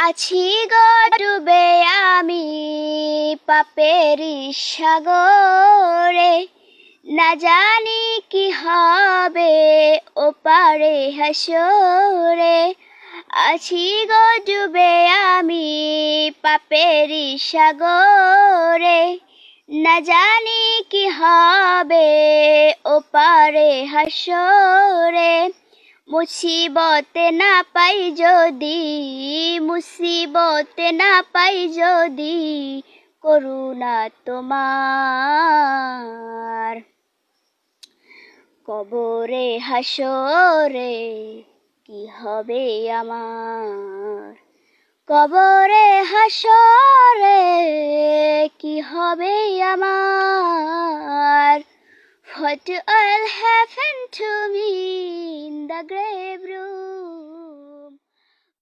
আছি গো ডুবে আমি পাপের সাগরে, না জানি কি হবে ওপারে হাসরে। আছি গো ডুবে আমি পাপের সাগরে, না জানি কি হবে ওপারে হাসরে। মুসিবতে না পাই যদি, মুসিবতে না পাই যদি করুণা তোমার। কবরে হাসরে কি হবে আমার, কবরে হাসরে কি হবে আমার। What will happen to me in the grave room?